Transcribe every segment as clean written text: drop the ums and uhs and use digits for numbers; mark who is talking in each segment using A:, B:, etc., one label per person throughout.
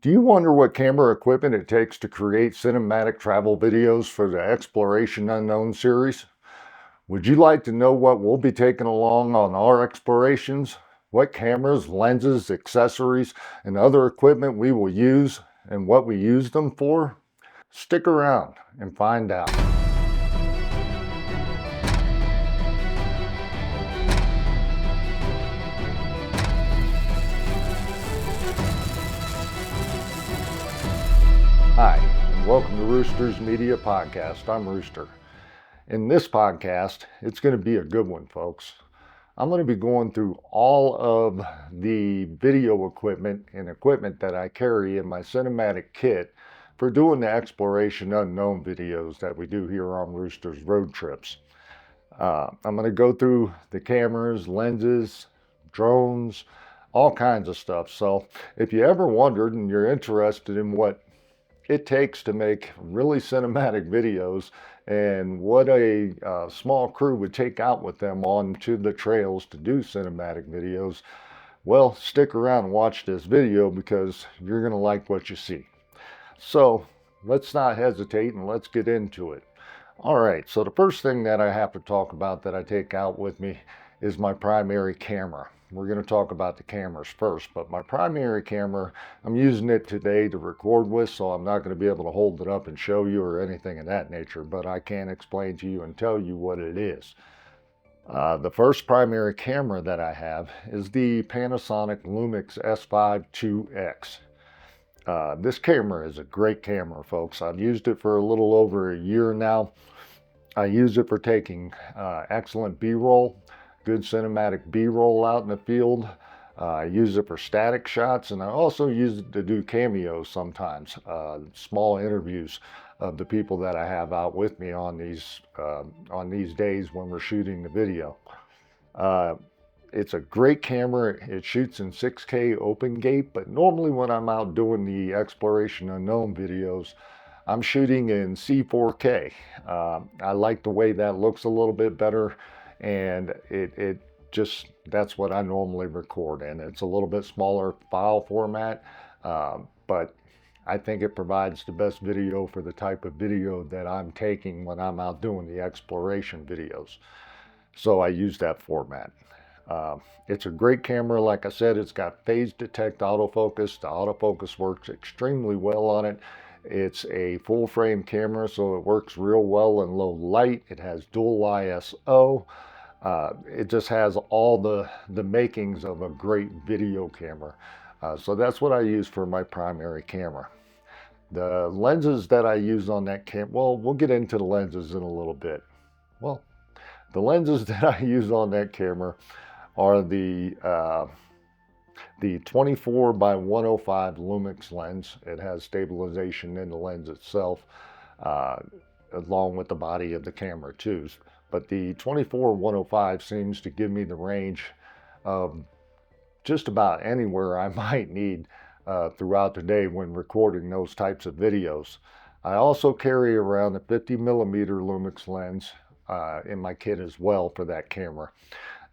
A: Do you wonder what camera equipment it takes to create cinematic travel videos for the Exploration Unknown series? Would you like to know what we'll be taking along on our explorations? What cameras, lenses, accessories, and other equipment we will use and what we use them for? Stick around and find out. Hi, and welcome to Rooster's Media Podcast. I'm Rooster. In this podcast, it's going to be a good one, folks. I'm going to be going through all of the video equipment and equipment that I carry in my cinematic kit for doing the Exploration Unknown videos that we do here on Rooster's Road Trips. I'm going to go through the cameras, lenses, drones, all kinds of stuff. So if you ever wondered and you're interested in what it takes to make really cinematic videos and what a small crew would take out with them onto the trails to do cinematic videos, well, stick around and watch this video because you're going to like what you see. So let's not hesitate and let's get into it. All right, so the first thing that I have to talk about that I take out with me is my primary camera. We're going to talk about the cameras first, but my primary camera, I'm using it today to record with, so I'm not going to be able to hold it up and show you or anything of that nature, but I can explain to you and tell you what it is. The first primary camera that I have is the Panasonic Lumix S5 2X. This camera is a great camera, folks. I've used it for a little over a year now. I use it for taking excellent B-roll, good cinematic B-roll out in the field. I use it for static shots, and I also use it to do cameos sometimes, small interviews of the people that I have out with me on these days when we're shooting the video. It's a great camera. It shoots in 6K open gate, but normally when I'm out doing the Exploration Unknown videos, I'm shooting in C4K. I like the way that looks a little bit better, and it just, that's what I normally record in. It's a little bit smaller file format, but I think it provides the best video for the type of video that I'm taking when I'm out doing the exploration videos. So I use that format. It's a great camera. Like I said, it's got phase detect autofocus. The autofocus works extremely well on it. It's a full frame camera, so it works real well in low light. It has dual ISO. It just has all the makings of a great video camera. So that's what I use for my primary camera. The lenses that I use on that camera, well, we'll get into the lenses in a little bit. Well, the lenses that I use on that camera are the 24 by 105 Lumix lens. It has stabilization in the lens itself, along with the body of the camera too. But the 24-105 seems to give me the range of just about anywhere I might need throughout the day when recording those types of videos. I also carry around a 50mm Lumix lens in my kit as well for that camera.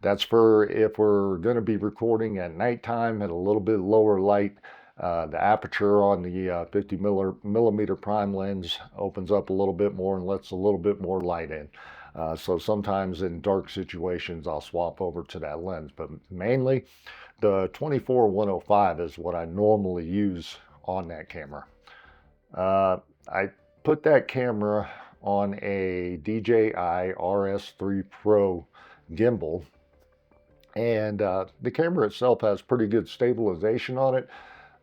A: That's for if we're going to be recording at nighttime at a little bit lower light. The aperture on the 50mm prime lens opens up a little bit more and lets a little bit more light in. So sometimes in dark situations, I'll swap over to that lens. But mainly, the 24-105 is what I normally use on that camera. I put that camera on a DJI RS3 Pro gimbal. And the camera itself has pretty good stabilization on it,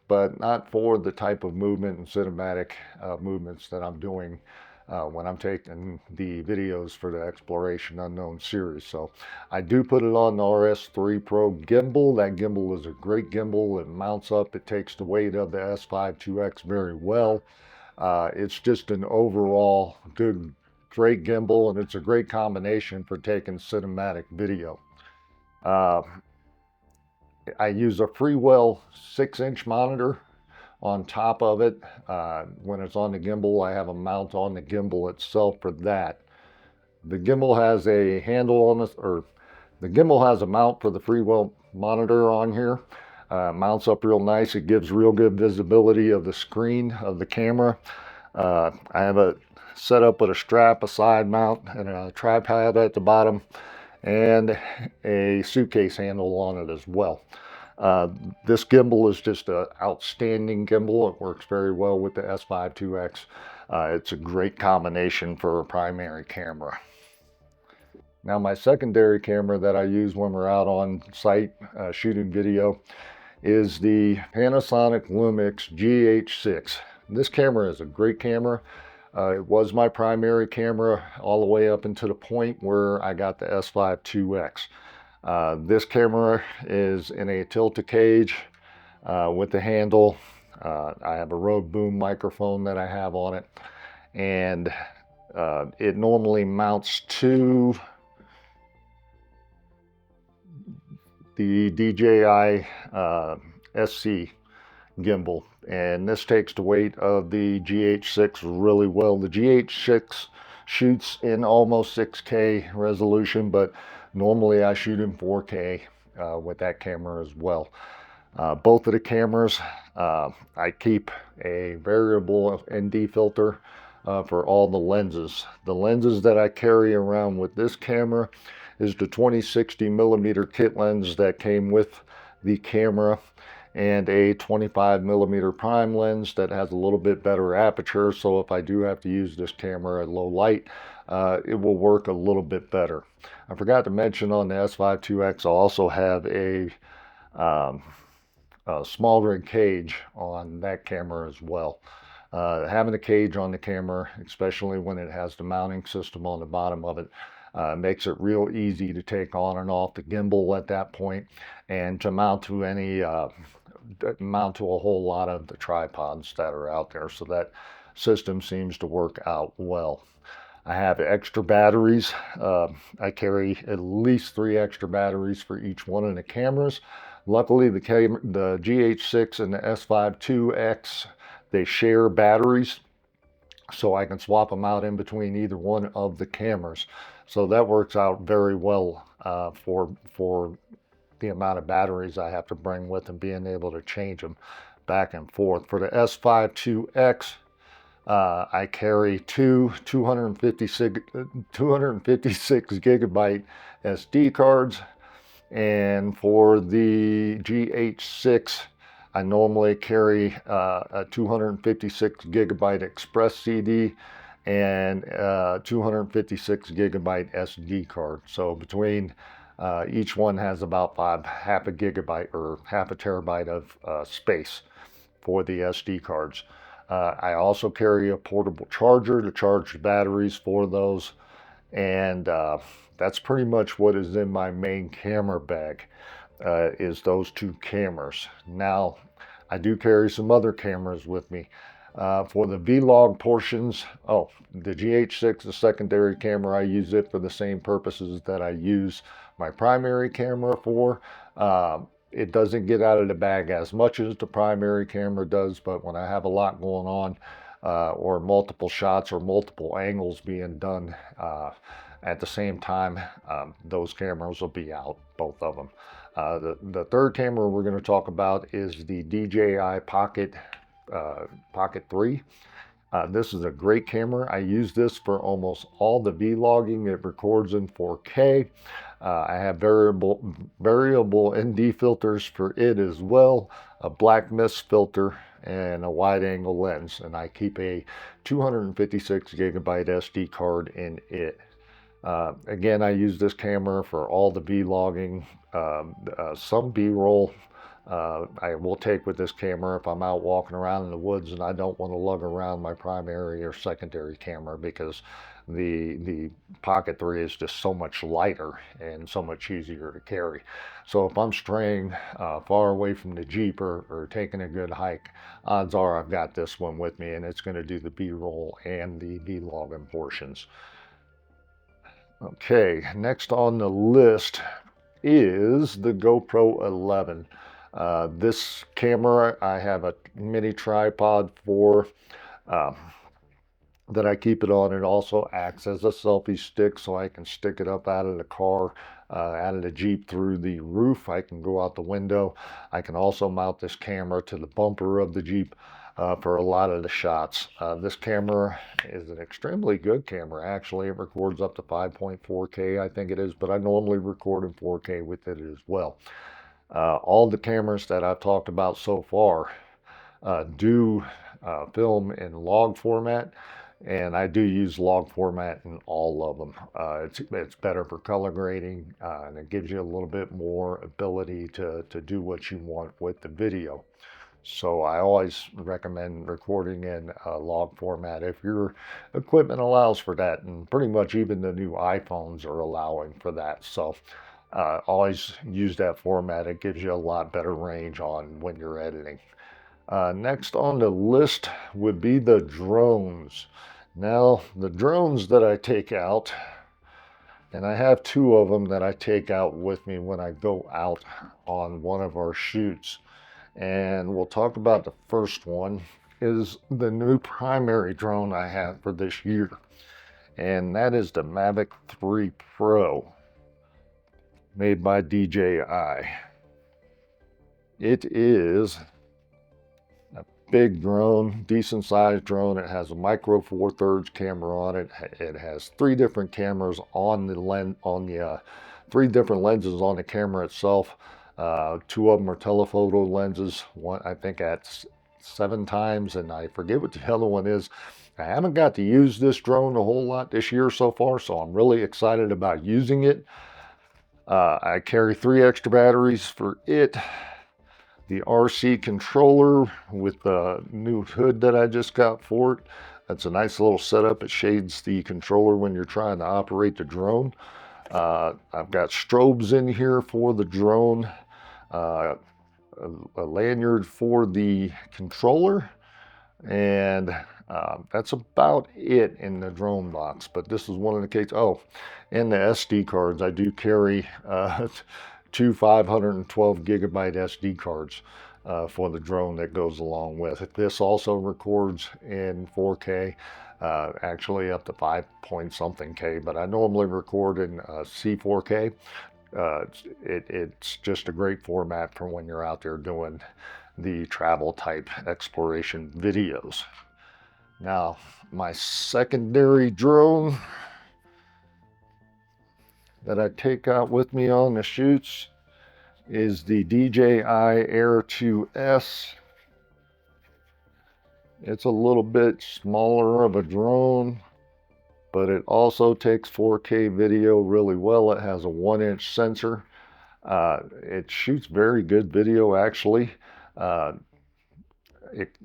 A: but not for the type of movement and cinematic movements that I'm doing when I'm taking the videos for the Exploration Unknown series. So I do put it on the RS3 Pro gimbal. That gimbal is a great gimbal. It mounts up. It takes the weight of the S5 2X very well. It's just an overall great gimbal, and it's a great combination for taking cinematic video. I use a Freewell 6-inch monitor on top of it. When it's on the gimbal, I have a mount on the gimbal itself for that. The gimbal has a handle on this, or the gimbal has a mount for the Freewell monitor on here. Mounts up real nice. It gives real good visibility of the screen of the camera. I have it set up with a strap, a side mount, and a tripod at the bottom, and a suitcase handle on it as well. Uh, this gimbal is just an outstanding gimbal. It works very well with the S5 IIX. It's a great combination for a primary camera. Now, my secondary camera that I use when we're out on site shooting video is the Panasonic Lumix GH6. This camera is a great camera. It was my primary camera all the way up until the point where I got the S5 IIX. This camera is in a tilt-a-cage with the handle. I have a Rode boom microphone that I have on it, and it normally mounts to the DJI SC gimbal, and this takes the weight of the GH6 really well. The GH6 shoots in almost 6K resolution, but normally I shoot in 4K with that camera as well. Both of the cameras, I keep a variable ND filter for all the lenses. The lenses that I carry around with this camera is the 2060 millimeter kit lens that came with the camera, and a 25 millimeter prime lens that has a little bit better aperture. So if I do have to use this camera at low light, it will work a little bit better. I forgot to mention on the S5 IIX, I also have a small rig cage on that camera as well. Having a cage on the camera, especially when it has the mounting system on the bottom of it, makes it real easy to take on and off the gimbal at that point, and to mount to a whole lot of the tripods that are out there. So that system seems to work out well. I have extra batteries. I carry at least 3 extra batteries for each one of the cameras. Luckily, the GH6 and the S5 IIX, they share batteries, so I can swap them out in between either one of the cameras. So that works out very well for the amount of batteries I have to bring with and being able to change them back and forth. For the S5 IIX, I carry two 256 gigabyte SD cards, and for the GH6, I normally carry a 256 gigabyte express CD and 256 gigabyte SD card. So between each one has about half a gigabyte or half a terabyte of space for the SD cards. I also carry a portable charger to charge the batteries for those, and that's pretty much what is in my main camera bag, is those 2 cameras. Now, I do carry some other cameras with me. For the vlog portions, the GH6, the secondary camera, I use it for the same purposes that I use my primary camera for. It doesn't get out of the bag as much as the primary camera does, but when I have a lot going on, or multiple shots or multiple angles being done at the same time, those cameras will be out, both of them. The third camera we're going to talk about is the DJI Pocket 3. This is a great camera. I use this for almost all the vlogging. It records in 4K. I have variable ND filters for it as well, a black mist filter, and a wide angle lens. And I keep a 256 gigabyte SD card in it. Again, I use this camera for all the vlogging, some B-roll. I will take with this camera if I'm out walking around in the woods and I don't want to lug around my primary or secondary camera, because the Pocket 3 is just so much lighter and so much easier to carry. So if I'm straying far away from the Jeep or taking a good hike, odds are I've got this one with me, and it's going to do the B-roll and the vlogging portions. Okay, next on the list is the GoPro 11. This camera I have a mini tripod for that I keep it on. It also acts as a selfie stick, so I can stick it up out of the car out of the Jeep through the roof. I can go out the window. I can also mount this camera to the bumper of the Jeep for a lot of the shots. This camera is an extremely good camera. Actually, it records up to 5.4K, I think it is, but I normally record in 4K with it as well. All the cameras that I've talked about so far do film in log format, and I do use log format in all of them. It's better for color grading, and it gives you a little bit more ability to do what you want with the video. So I always recommend recording in log format if your equipment allows for that, and pretty much even the new iPhones are allowing for that. So always use that format. It gives you a lot better range on when you're editing. Next on the list would be the drones. Now, the drones that I take out, and I have two of them that I take out with me when I go out on one of our shoots. And we'll talk about the first one, is the new primary drone I have for this year. And that is the Mavic 3 Pro, made by DJI. It is a big drone, decent sized drone. It has a micro 4/3 camera on it. It has three different cameras on the three different lenses on the camera itself. Two of them are telephoto lenses. One, I think, at 7x, and I forget what the other one is. I haven't got to use this drone a whole lot this year so far, so I'm really excited about using it. I carry 3 extra batteries for it. The RC controller with the new hood that I just got for it. That's a nice little setup. It shades the controller when you're trying to operate the drone. I've got strobes in here for the drone, a lanyard for the controller, and that's about it in the drone box. But this is one of the cases. Oh, and the SD cards. I do carry two 512 gigabyte SD cards for the drone that goes along with it. This also records in 4K, actually up to 5 point something K, but I normally record in C4K. It's just a great format for when you're out there doing the travel type exploration videos. Now, my secondary drone that I take out with me on the shoots is the DJI Air 2S. It's a little bit smaller of a drone, but it also takes 4K video really well. It has a 1-inch sensor. It shoots very good video, actually. It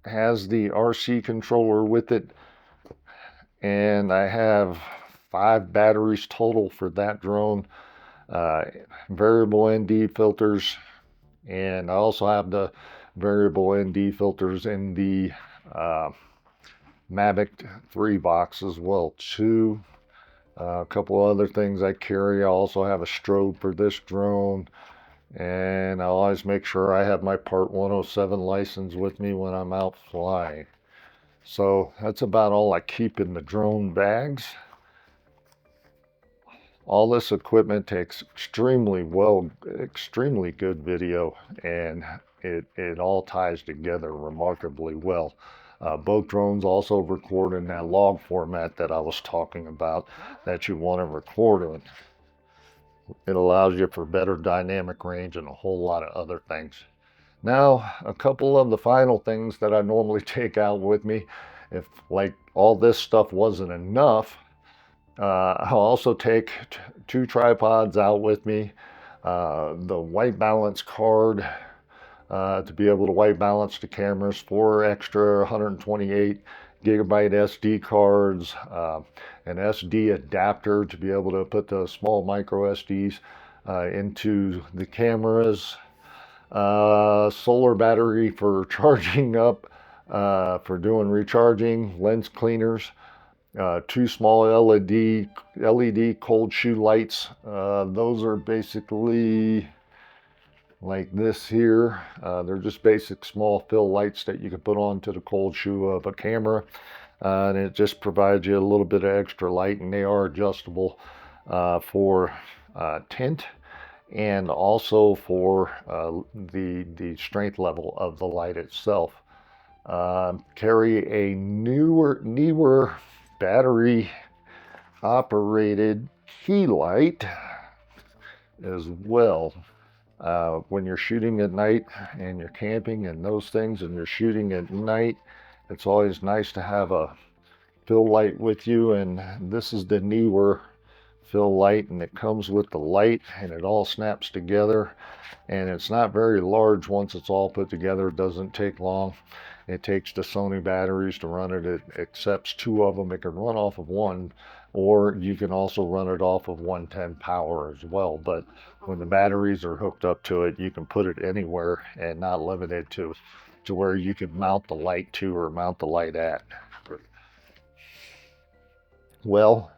A: has the RC controller with it, and I have 5 batteries total for that drone, variable ND filters, and I also have the variable ND filters in the Mavic 3 box as well too. A couple other things I carry. I also have a strobe for this drone, and I always make sure I have my Part 107 license with me when I'm out flying. So that's about all I keep in the drone bags. All this equipment takes extremely good video, and it all ties together remarkably well. Both drones also record in that log format that I was talking about that you want to record in. It allows you for better dynamic range and a whole lot of other things. Now, a couple of the final things that I normally take out with me, if like all this stuff wasn't enough, I'll also take 2 tripods out with me, the white balance card to be able to white balance the cameras, 4 extra 128 gigabyte SD cards, an SD adapter to be able to put the small micro SDs into the cameras, solar battery for charging up, for doing recharging, lens cleaners, 2 small LED cold shoe lights. Those are basically like this here. They're just basic small fill lights that you can put onto the cold shoe of a camera, and it just provides you a little bit of extra light, and they are adjustable for tint, and also for the strength level of the light itself. Carry a newer battery operated key light as well. When you're shooting at night and you're camping and those things, and you're shooting at night, it's always nice to have a fill light with you. And this is the newer fill light, and it comes with the light, and it all snaps together, and it's not very large. Once it's all put together, it doesn't take long. It takes the Sony batteries to run it. It accepts 2 of them. It can run off of one, or you can also run it off of 110 power as well. But when the batteries are hooked up to it, you can put it anywhere and not limited to where you can mount the light to or mount the light at. Well,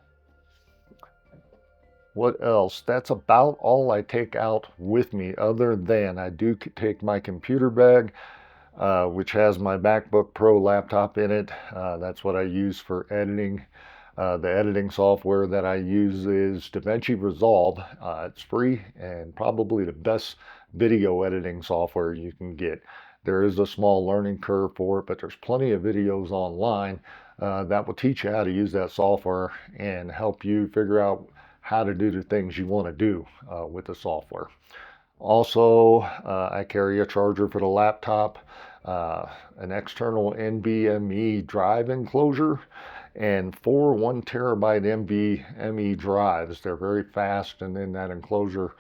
A: what else? That's about all I take out with me, other than I do take my computer bag, which has my MacBook Pro laptop in it. That's what I use for editing. The editing software that I use is DaVinci Resolve. It's free and probably the best video editing software you can get. There is a small learning curve for it, but there's plenty of videos online that will teach you how to use that software and help you figure out how to do the things you want to do with the software. Also, I carry a charger for the laptop, an external NVMe drive enclosure, and 4 1 terabyte NVMe drives. They're very fast, and in that enclosure,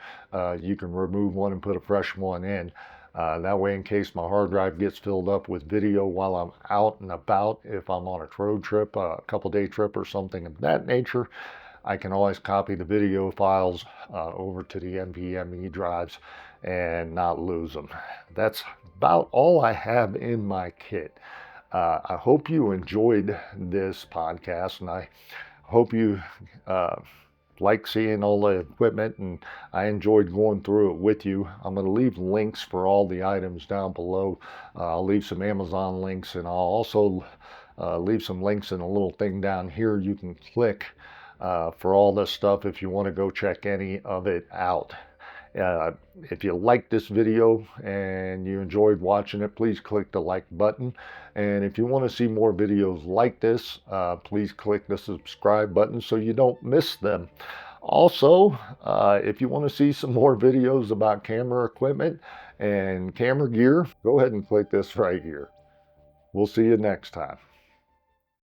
A: you can remove one and put a fresh one in. That way, in case my hard drive gets filled up with video while I'm out and about, if I'm on a road trip, a couple day trip or something of that nature, I can always copy the video files over to the NVMe drives and not lose them. That's about all I have in my kit. I hope you enjoyed this podcast, and I hope you like seeing all the equipment, and I enjoyed going through it with you. I'm going to leave links for all the items down below. I'll leave some Amazon links, and I'll also leave some links in a little thing down here you can click for all this stuff if you want to go check any of it out. If you liked this video and you enjoyed watching it, please click the like button. And if you want to see more videos like this, please click the subscribe button so you don't miss them. Also, if you want to see some more videos about camera equipment and camera gear, go ahead and click this right here. We'll see you next time.